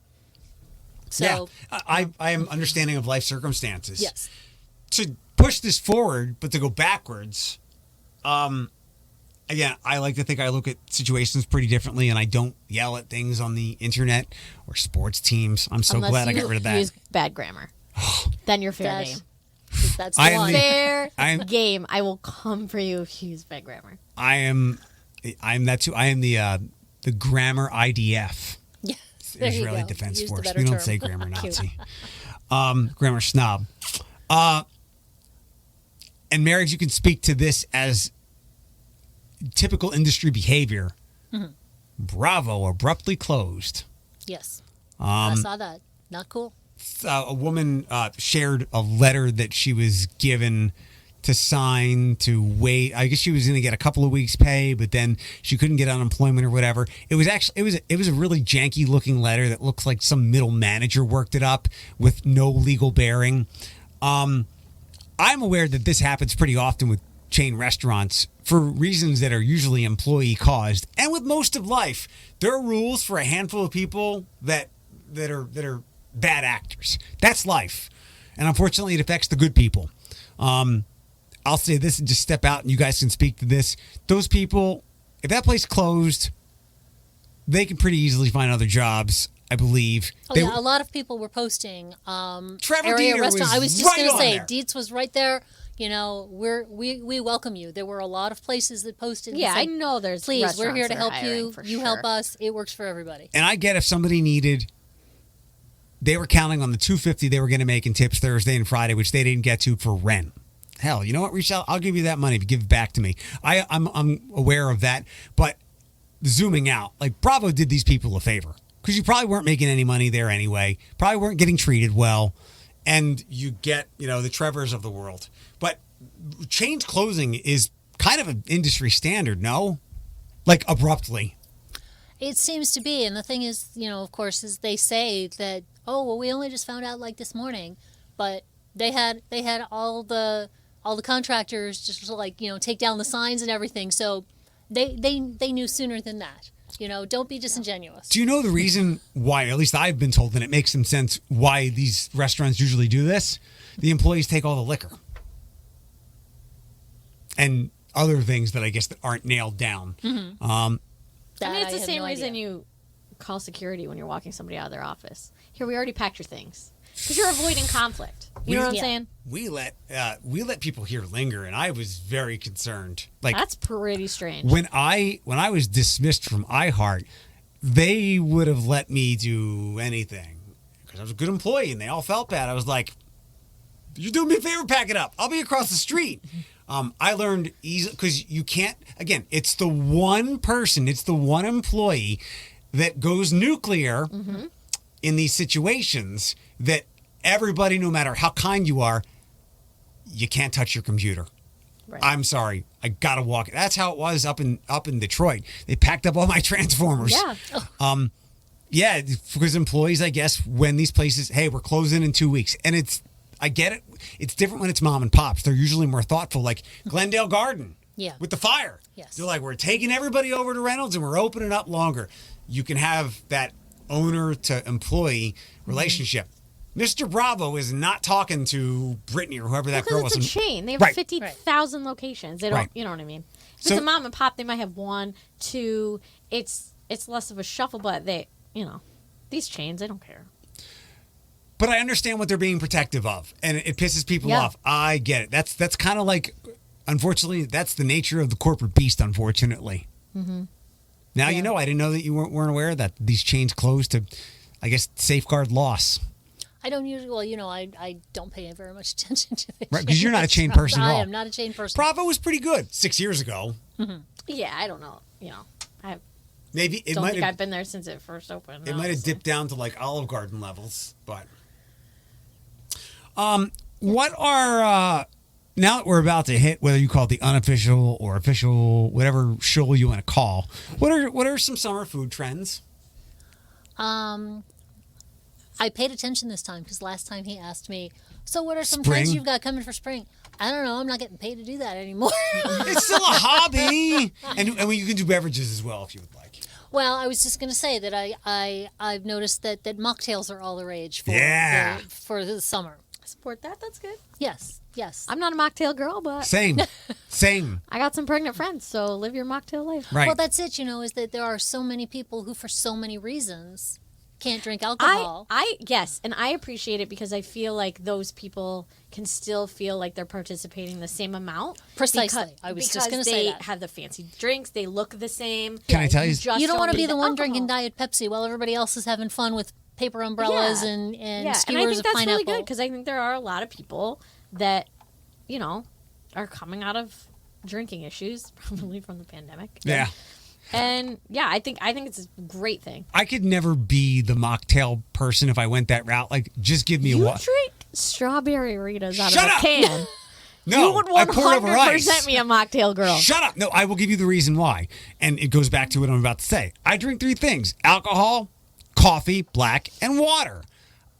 So I am understanding of life circumstances. yes, To push this forward, but to go backwards. Again, I like to think I look at situations pretty differently, and I don't yell at things on the internet or sports teams. I'm so Unless glad I you got rid of that. use bad grammar. Then you're fair game. that's the I am one. the- Fair game. I will come for you if you use bad grammar. I'm that too. I am the grammar IDF. Yeah, there you Israeli go. Defense Use the Force. better We don't term. say grammar Cute. Nazi. Grammar snob. And Marys, you can speak to this as typical industry behavior. Mm-hmm. Bravo, abruptly closed. Yes, I saw that. Not cool. A woman shared a letter that she was given to sign to wait. I guess she was going to get a couple of weeks' pay, but then she couldn't get unemployment or whatever. It was actually it was a really janky looking letter that looks like some middle manager worked it up with no legal bearing. I'm aware that this happens pretty often with chain restaurants for reasons that are usually employee caused, and with most of life, there are rules for a handful of people that are bad actors. That's life, and unfortunately, it affects the good people. I'll say this and just step out, and you guys can speak to this. Those people, if that place closed, they can pretty easily find other jobs, I believe. Oh, yeah, a lot of people were posting. Trevor area Dieter restaurant. was I was just right going to on say, there. Dietz was right there. You know, we welcome you. There were a lot of places that posted. and Yeah, I said, know there's Please, we're here restaurants to that are help hiring you. for You sure. help us. It works for everybody. And I get if somebody needed, they were counting on the $250 they were going to make in tips Thursday and Friday, which they didn't get to for rent. Hell, you know what, Rochelle? I'll give you that money, but give it back to me. I'm aware of that, but zooming out, like Bravo did these people a favor because you probably weren't making any money there anyway. Probably weren't getting treated well, and you get the Trevors of the world. But chains closing is kind of an industry standard, no? Like abruptly. It seems to be, and the thing is, of course, is they say that, oh, well, we only just found out like this morning, but they had all the contractors just take down the signs and everything, so they knew sooner than that. Don't be disingenuous. Do you know the reason why, at least I've been told, and it makes some sense, why these restaurants usually do this? The employees take all the liquor. And other things that I guess that aren't nailed down. Mm-hmm. I mean, it's the have same no reason idea. you call security when you're walking somebody out of their office. Here, we already packed your things. Because you're avoiding conflict. You know what I'm Yeah. saying? We let people here linger, and I was very concerned. Like That's pretty strange. when I was dismissed from iHeart, they would have let me do anything because I was a good employee, and they all felt bad. I was like, "You're doing me a favor, pack it up. I'll be across the street." I learned easily because you can't. Again, it's the one person, it's the one employee that goes nuclear in these situations that everybody, no matter how kind you are, you can't touch your computer. Right. I'm sorry, I gotta walk. That's how it was up in Detroit. They packed up all my transformers. Yeah. Yeah, because employees, I guess, when these places, hey, we're closing in 2 weeks, and I get it. It's different when it's mom and pops. They're usually more thoughtful, like Glendale Garden. Yeah. With the fire. Yes. They're like, we're taking everybody over to Reynolds and we're opening up longer. You can have that owner to employee relationship. Mr. Bravo is not talking to Brittany or whoever that girl Because was. it's a chain. They have Right. 50,000 locations. They don't, Right. you know what I mean? If So- it's a mom and pop, they might have 1, 2. It's less of a shuffle, but these chains, they don't care. But I understand what they're being protective of, and it pisses people Yeah. off. I get it. That's kind of like, unfortunately, that's the nature of the corporate beast, unfortunately. Mm-hmm. Now Yeah. you know. I didn't know that you weren't aware that these chains closed to, I guess, safeguard loss. I don't usually, I don't pay very much attention to the Right, 'cause you're not a chain restaurants. person at all. I am not a chain person. Bravo was pretty good 6 years ago. Yeah, I don't know. I Maybe it don't might think I've have been there since it first opened. it might have honestly. dipped down to like Olive Garden levels, but what are now that we're about to hit, whether you call it the unofficial or official, whatever show you want to call, what are some summer food trends? I paid attention this time because last time he asked me, so what are some Spring? trends you've got coming for spring? I don't know. I'm not getting paid to do that anymore. It's still a hobby. And you can do beverages as well if you would like. Well, I was just going to say that I've noticed that mocktails are all the rage for the summer. Support that. That's good. Yes. I'm not a mocktail girl, but Same. I got some pregnant friends, so live your mocktail life. Right. Well, that's it, is that there are so many people who, for so many reasons, can't drink alcohol. Yes, and I appreciate it because I feel like those people can still feel like they're participating the same amount. Precisely. I was just going to say that. They have the fancy drinks. They look the same. Can I tell you? You don't want to be the one alcohol. drinking Diet Pepsi while everybody else is having fun with paper umbrellas and skewers and I think of that's pineapple. really good because I think there are a lot of people that, are coming out of drinking issues, probably from the pandemic. Yeah. And I think it's a great thing. I could never be the mocktail person if I went that route. Like, just give me a You what? drink strawberry Ritas out Shut of a up! can. No, You would I pour it over ice. 100% be a mocktail girl. Shut up. No, I will give you the reason why. And it goes back to what I'm about to say. I drink 3 things: alcohol, coffee, black, and water.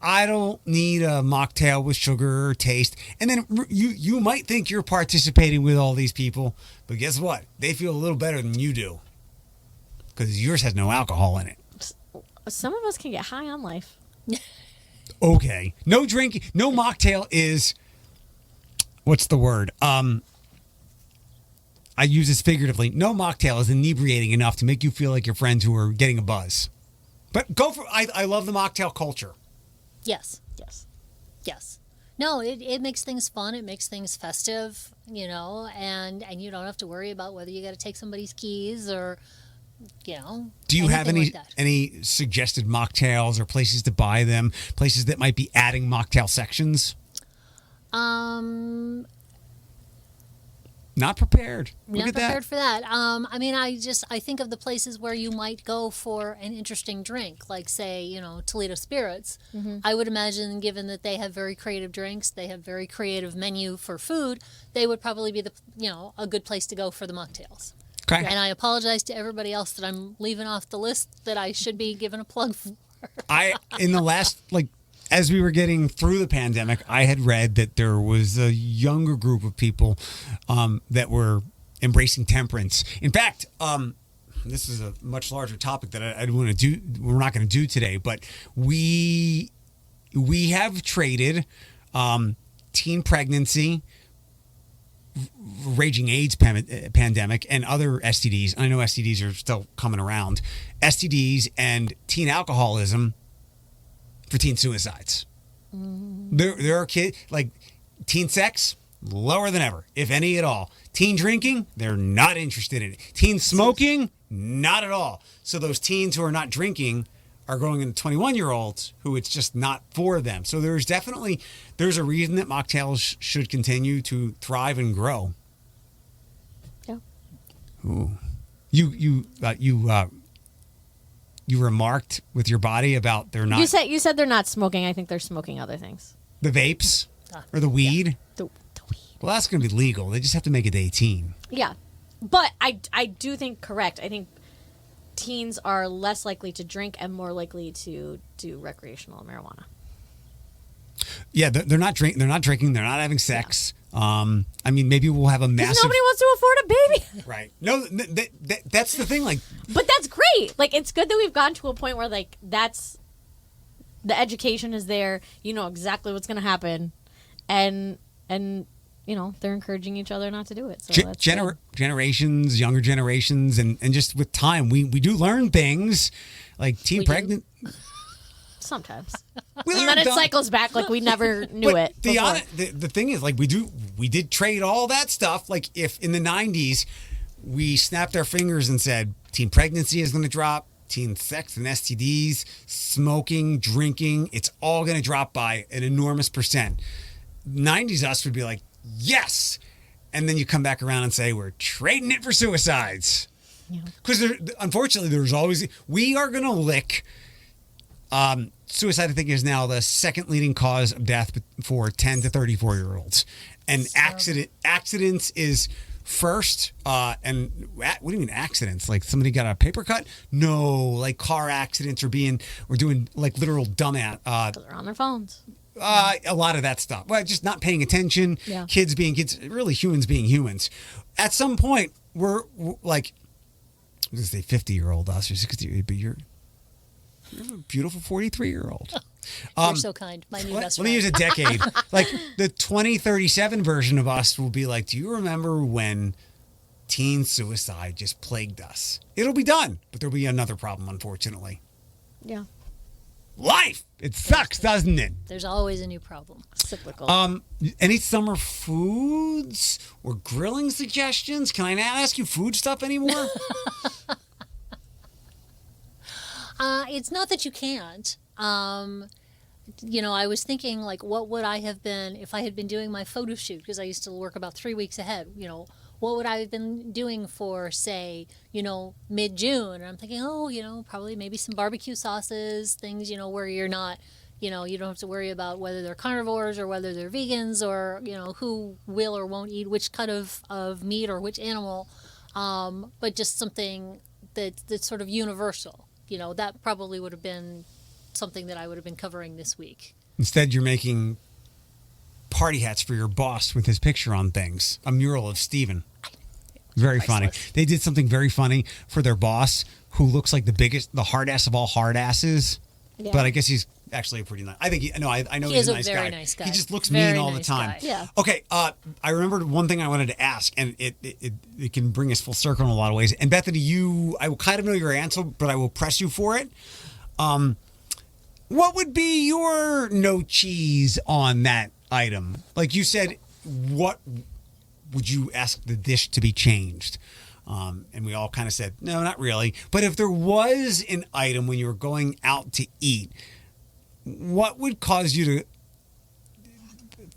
I don't need a mocktail with sugar or taste. And then you might think you're participating with all these people, but guess what? They feel a little better than you do because yours has no alcohol in it. Some of us can get high on life. Okay. No drinking. No mocktail is, what's the word? I use this figuratively. No mocktail is inebriating enough to make you feel like your friends who are getting a buzz. But I love the mocktail culture. Yes. No, it makes things fun. It makes things festive, and you don't have to worry about whether you got to take somebody's keys or, Do you have anything like that. any suggested mocktails or places to buy them? Places that might be adding mocktail sections? Not prepared. Look Not at prepared that. for that. I think of the places where you might go for an interesting drink, like say, Toledo Spirits. Mm-hmm. I would imagine, given that they have very creative drinks, they have very creative menu for food, they would probably be a good place to go for the mocktails. Okay. And I apologize to everybody else that I'm leaving off the list that I should be given a plug for. In the last, as we were getting through the pandemic, I had read that there was a younger group of people that were embracing temperance. In fact, this is a much larger topic that I want to do. We're not going to do today, but we have traded teen pregnancy, raging AIDS pandemic, and other STDs. I know STDs are still coming around. STDs and teen alcoholism for teen suicides. There are kids, teen sex, lower than ever, if any at all. Teen drinking, they're not interested in it. Teen smoking, not at all. So those teens who are not drinking are growing into 21-year-olds who it's just not for them. So there's a reason that mocktails should continue to thrive and grow. Yeah. Ooh. You remarked with your body about they're not You said they're not smoking. I think they're smoking other things. the vapes or the weed. The weed. Well, that's going to be legal. They just have to make it 18. Yeah. But I do think correct. I think teens are less likely to drink and more likely to do recreational marijuana. Yeah, they're not drinking. They're not having sex. Yeah. Maybe we'll have a Because massive. nobody wants to afford a baby. Right. No, that's the thing. But that's great. It's good that we've gotten to a point where that's the education is there. You know exactly what's going to happen, and they're encouraging each other not to do it. So that's good. Generations, younger generations, and just with time, we do learn things like teen pregnant. Sometimes. We And learn then it dumb- cycles back like we never knew But it. the thing is, we did trade all that stuff. Like if in the 90s we snapped our fingers and said teen pregnancy is going to drop, teen sex and STDs, smoking, drinking, it's all going to drop by an enormous percent. 90s us would be like, yes. And then you come back around and say we're trading it for suicides. Because unfortunately we are going to lick. Suicide, I think, is now the second leading cause of death for 10 to 34-year-olds. And accidents is first. And what do you mean accidents? Like somebody got a paper cut? No, like car accidents or doing like literal dumbass. They're on their phones. A lot of that stuff. Well, just not paying attention. Yeah. Kids being kids. Really, humans being humans. At some point, we're like, I was gonna say 50-year-old us or 60, but you're a beautiful 43-year-old. You're so kind. My new best Let me use a decade. Like the 2037 version of us will be like, do you remember when teen suicide just plagued us? It'll be done, but there'll be another problem, unfortunately. Yeah. Life. It sucks, doesn't it? There's always a new problem. Cyclical. Any summer foods or grilling suggestions? Can I not ask you food stuff anymore? It's not that you can't. I was thinking, like, what would I have been if I had been doing my photo shoot? Because I used to work about 3 weeks ahead. What would I have been doing for, say, mid-June? And I'm thinking, probably maybe some barbecue sauces, things, where you're not, you don't have to worry about whether they're carnivores or whether they're vegans or, who will or won't eat which cut of meat or which animal. But just something that's sort of universal. That probably would have been something that I would have been covering this week. Instead, you're making party hats for your boss with his picture on things. A mural of Steven. Very funny. They did something very funny for their boss who looks like the hard ass of all hard asses. Yeah. But I guess he's actually a pretty nice. I think I know he's a nice guy. Very nice guy. He just looks very mean all nice the time. Guy. Yeah. Okay. I remembered one thing I wanted to ask, and it can bring us full circle in a lot of ways. And Bethany, I will kind of know your answer, but I will press you for it. What would be your no cheese on that item? Like you said, what would you ask the dish to be changed? And we all kind of said, no, not really. But if there was an item when you were going out to eat, what would cause you to,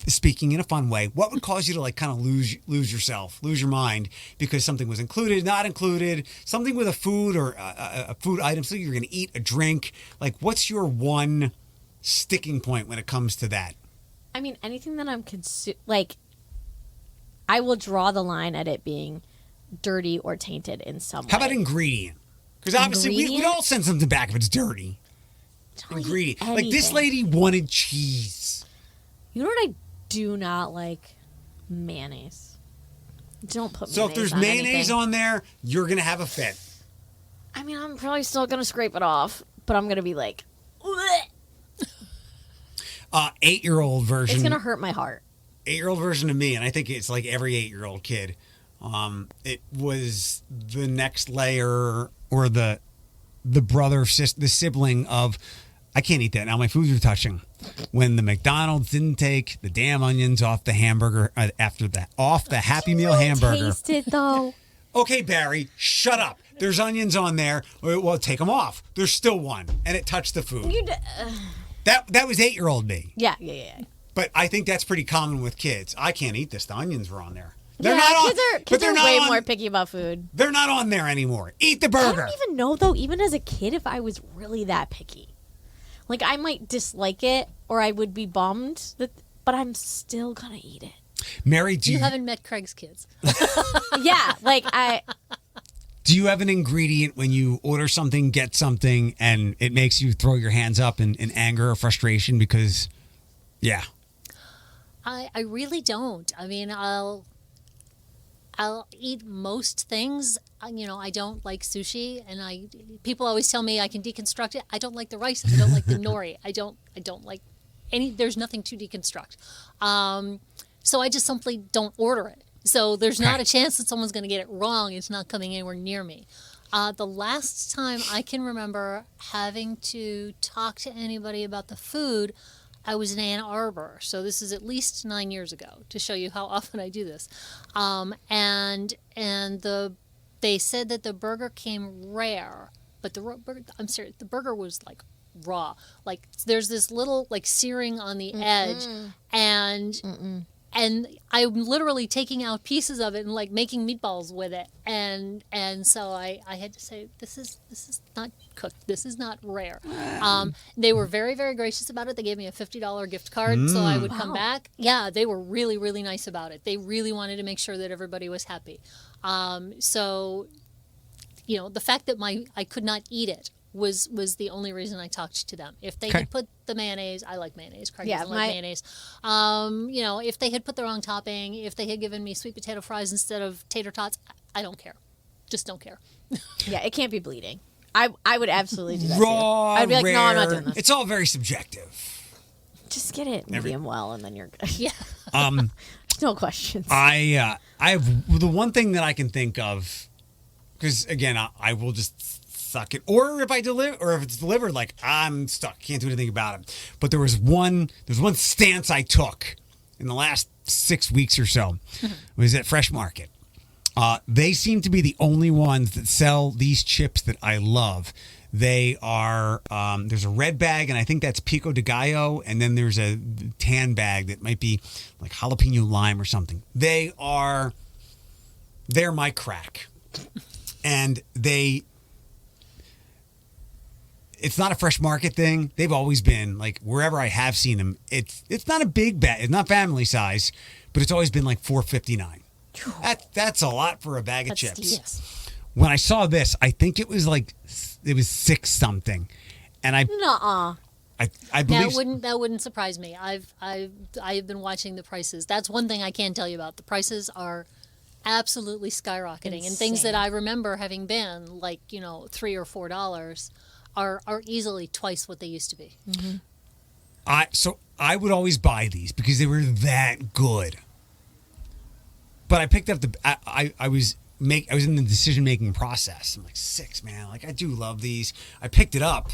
speaking in a fun way, what would cause you to like kind of lose yourself, lose your mind because something was included, not included, something with a food or a food item, something you're going to eat, a drink? Like, what's your one sticking point when it comes to that? I mean, anything that I'm I will draw the line at it being dirty or tainted in some way. How about ingredient? Because obviously we'd all send something back if it's dirty. Ingredient. Like this lady wanted cheese. You know what I do not like? Mayonnaise. Don't put mayonnaise on So if there's anything. mayonnaise on there, you're going to have a fit. I mean, I'm probably still going to scrape it off, but I'm going to be like, 8-year-old version. It's going to hurt my heart. 8-year-old version of me, and I think it's like every 8-year-old kid. It was the next layer or the brother, the sibling of, I can't eat that now. My foods are touching. When the McDonald's didn't take the damn onions off the hamburger off the Happy Meal hamburger. Taste it though. Okay, Barry, shut up. There's onions on there. Well, take them off. There's still one, and it touched the food. That was 8-year-old me. Yeah. But I think that's pretty common with kids. I can't eat this. The onions were on there. Kids are way more picky about food. They're not on there anymore. Eat the burger. I don't even know, though, even as a kid, if I was really that picky. Like, I might dislike it, or I would be bummed, but I'm still going to eat it. Mary, you haven't met Craig's kids. Yeah, like, Do you have an ingredient when you order something, get something, and it makes you throw your hands up in anger or frustration because, yeah. I really don't. I mean, I'll eat most things. I don't like sushi, and people always tell me I can deconstruct it. I don't like the rice. I don't like the nori. I don't like any. There's nothing to deconstruct. So I just simply don't order it. So there's not a chance that someone's going to get it wrong. It's not coming anywhere near me. The last time I can remember having to talk to anybody about the food, I was in Ann Arbor. So this is at least 9 years ago, to show you how often I do this. They said that the burger came rare, but the burger was like raw. Like there's this little like searing on the edge, and and I'm literally taking out pieces of it and like making meatballs with it, and so I had to say this is not cooked, this is not rare. They were very, very gracious about it. They gave me a $50 gift card so I would come back. Yeah, they were really, really nice about it. They really wanted to make sure that everybody was happy. So the fact that I could not eat it was the only reason I talked to them. If they had put the mayonnaise, I like mayonnaise. Craig doesn't like mayonnaise. If they had put the wrong topping, if they had given me sweet potato fries instead of tater tots, I don't care. Just don't care. Yeah, it can't be bleeding. I would absolutely do that Raw, too. I'd be like, rare, no, I'm not doing this. It's all very subjective. Just get it medium well, and then you're good. Yeah. No questions. I have the one thing that I can think of, because again, I will just suck it, or if it's delivered, like I'm stuck, can't do anything about it. But there's one stance I took in the last 6 weeks or so. It was at Fresh Market. They seem to be the only ones that sell these chips that I love. They are there's a red bag, and I think that's pico de gallo, and then there's a tan bag that might be like jalapeno lime or something. They're my crack, and it's not a Fresh Market thing. They've always been like wherever I have seen them. It's not a big bag. It's not family size, but it's always been like $4.59. That's a lot for a bag of chips. Yes. When I saw this, I think it was 6 something, and I believe that wouldn't surprise me. I've been watching the prices. That's one thing I can tell you about. The prices are absolutely skyrocketing, and things that I remember having been like $3 or $4 are easily twice what they used to be. Mm-hmm. So I would always buy these because they were that good. But I picked up I was in the decision making process. I'm like 6, man. Like I do love these. I picked it up,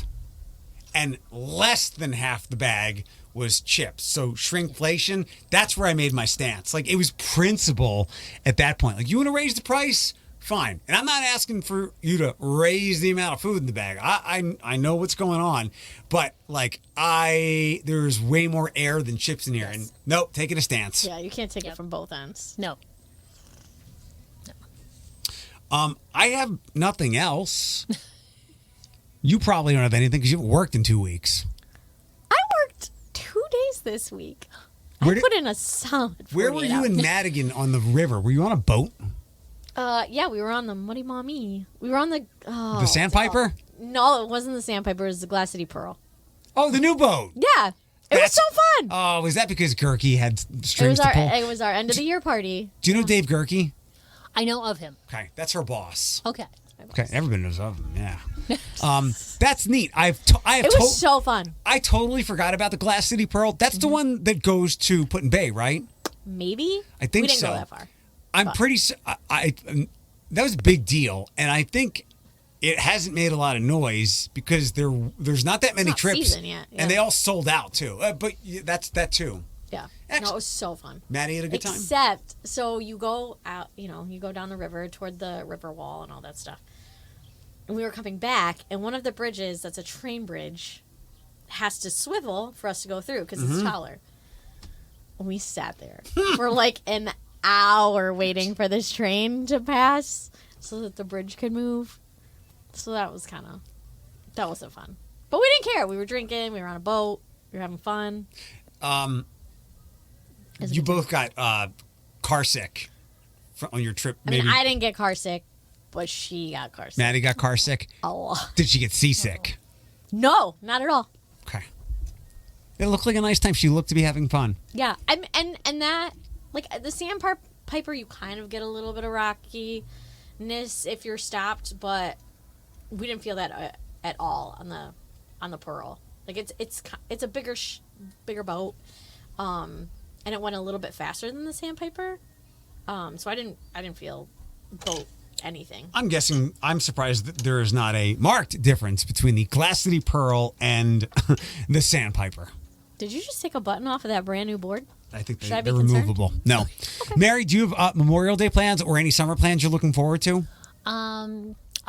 and less than half the bag was chips. So shrinkflation. That's where I made my stance. Like it was principle at that point. Like you want to raise the price, fine. And I'm not asking for you to raise the amount of food in the bag. I know what's going on, but like there's way more air than chips in here. Yes. And nope, taking a stance. Yeah, you can't take it from both ends. No. I have nothing else. You probably don't have anything because you haven't worked in 2 weeks. I worked 2 days this week. I put in a solid 48 Where were you hours. in Madigan on the river? Were you on a boat? Yeah, we were on the Muddy Mommy. We were on the Sandpiper? No, it wasn't the Sandpiper. It was the Glass City Pearl. Oh, the new boat. Yeah, it was so fun. Oh, was that because Gerke had strings to pull? It was our end of the year party. Do you know Dave Gerke? I know of him. Okay, that's her boss. Okay. Everybody knows of him. Yeah. That's neat. It was so fun. I totally forgot about the Glass City Pearl. That's the one that goes to Put in Bay, right? Maybe. I think we didn't so. go that far. I'm pretty. That was a big deal, and I think it hasn't made a lot of noise because there's not that many trips, season yet, yeah. And they all sold out too. But that's that too. Yeah. Excellent. No, it was so fun. Maddie had a good time. Except, so you go out, you go down the river toward the river wall and all that stuff. And we were coming back, and one of the bridges, that's a train bridge, has to swivel for us to go through because it's taller. And we sat there for like an hour waiting for this train to pass so that the bridge could move. So that wasn't fun. But we didn't care. We were drinking. We were on a boat. We were having fun. You both got car sick on your trip. I mean, I didn't get car sick, but she got car sick. Maddie got car sick? A lot. Did she get seasick? No, not at all. Okay. It looked like a nice time. She looked to be having fun. Yeah, and that, like, the Sandpiper, you kind of get a little bit of rockiness if you're stopped, but we didn't feel that at all on the Pearl. Like, it's a bigger boat. And it went a little bit faster than the Sandpiper, so I didn't feel boat anything. I'm surprised that there is not a marked difference between the Glass City Pearl and the Sandpiper. Did you just take a button off of that brand new board? I think Should I be they're concerned? removable. No. Okay. Mary, do you have Memorial Day plans or any summer plans you're looking forward to?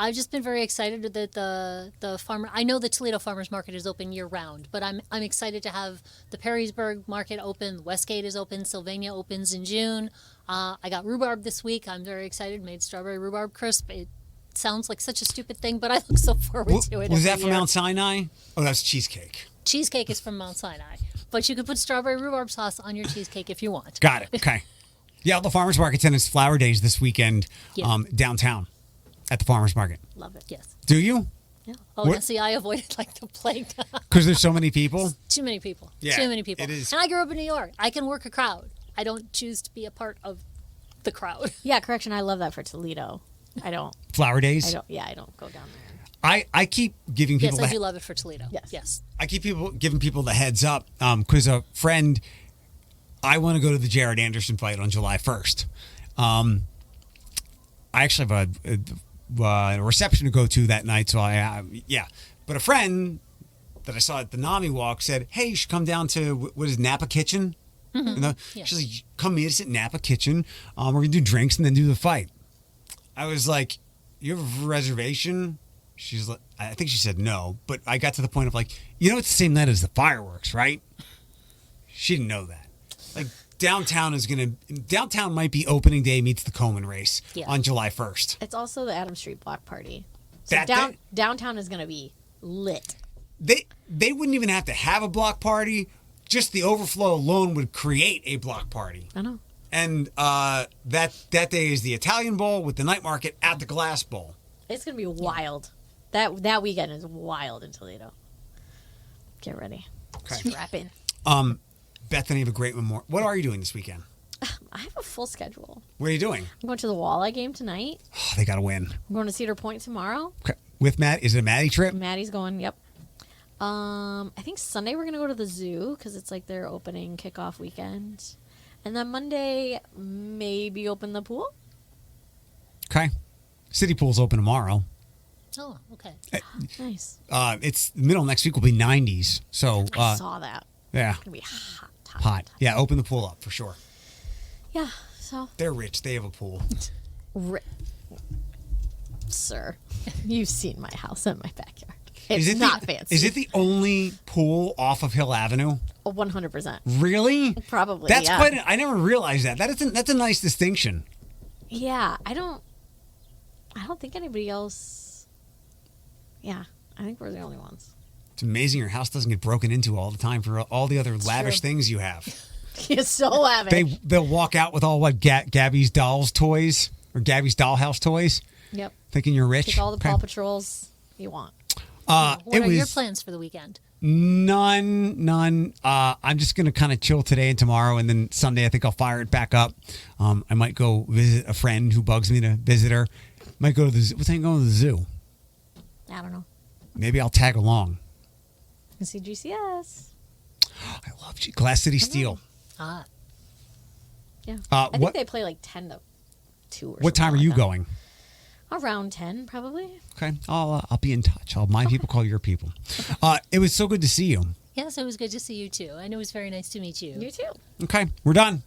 I've just been very excited that the farmer. I know the Toledo Farmers Market is open year round, but I'm excited to have the Perrysburg Market open. Westgate is open. Sylvania opens in June. I got rhubarb this week. I'm very excited. Made strawberry rhubarb crisp. It sounds like such a stupid thing, but I look so forward to it. Was that from year. Mount Sinai? Oh, that's cheesecake. Cheesecake is from Mount Sinai, but you could put strawberry rhubarb sauce on your cheesecake if you want. Got it. Okay. Yeah, the farmers market's and it's flower days this weekend downtown at the farmers market. Love it. Yes. Do you? Yeah. Oh, now see, I avoided like the plague. Because there's so many people? Too many people. Yeah, Too many people. it is. And I grew up in New York. I can work a crowd. I don't choose to be a part of the crowd. Yeah, correction. I love that for Toledo. I don't. Flower days? I don't go down there. I keep giving people Yes, I do love it for Toledo. Yes. I keep giving people the heads up because a friend, I want to go to the Jared Anderson fight on July 1st. I actually have a reception to go to that night, so But a friend that I saw at the NAMI walk said, "Hey, you should come down to what is Napa Kitchen." Mm-hmm. You know? Yes. She's like, "Come meet us at Napa Kitchen. We're gonna do drinks and then do the fight." I was like, "You have a reservation?" She's like, I think she said no, but I got to the point of like, it's the same night as the fireworks, right? She didn't know that. Like downtown might be opening day meets the Komen race on July 1st. It's also the Adams Street Block Party. So downtown is going to be lit. They wouldn't even have to have a block party. Just the overflow alone would create a block party. I know. And that day is the Italian Bowl with the night market at the Glass Bowl. It's going to be wild. That weekend is wild in Toledo. Get ready. Okay. Strap in. Bethany, have a great memorial. What are you doing this weekend? I have a full schedule. What are you doing? I'm going to the Walleye game tonight. Oh, they got to win. I'm going to Cedar Point tomorrow. Okay. With Matt? Is it a Maddie trip? Maddie's going, yep. I think Sunday we're going to go to the zoo because it's like their opening kickoff weekend. And then Monday, maybe open the pool. Okay. City pool's open tomorrow. Oh, okay. Nice. It's middle next week will be 90s. So I saw that. Yeah. It's going to be hot. Hot. Yeah, open the pool up for sure. Yeah, so. They're rich. They have a pool. Sir, you've seen my house and my backyard. It's not fancy. Is it the only pool off of Hill Avenue? 100%. Really? Probably. That's yeah. quite. I never realized that. That's a nice distinction. Yeah, I don't think anybody else. Yeah, I think we're the only ones. It's amazing your house doesn't get broken into all the time for all the other lavish things you have. You're so lavish. They'll walk out with all Gabby's dolls toys or Gabby's dollhouse toys. Yep. Thinking you're rich. Take all the Paw Patrols you want. What are your plans for the weekend? None. I'm just going to kind of chill today and tomorrow, and then Sunday I think I'll fire it back up. I might go visit a friend who bugs me to visit her. Might go to the zoo. What time are you going to the zoo? I don't know. Maybe I'll tag along. You see GCS. I love Glass City Steel. Ah. Yeah. I think they play like 10 to 2 or something. What time are you going? Around 10, probably. Okay. I'll be in touch. My people call your people. It was so good to see you. Yes, it was good to see you too. And it was very nice to meet you. You too. Okay. We're done.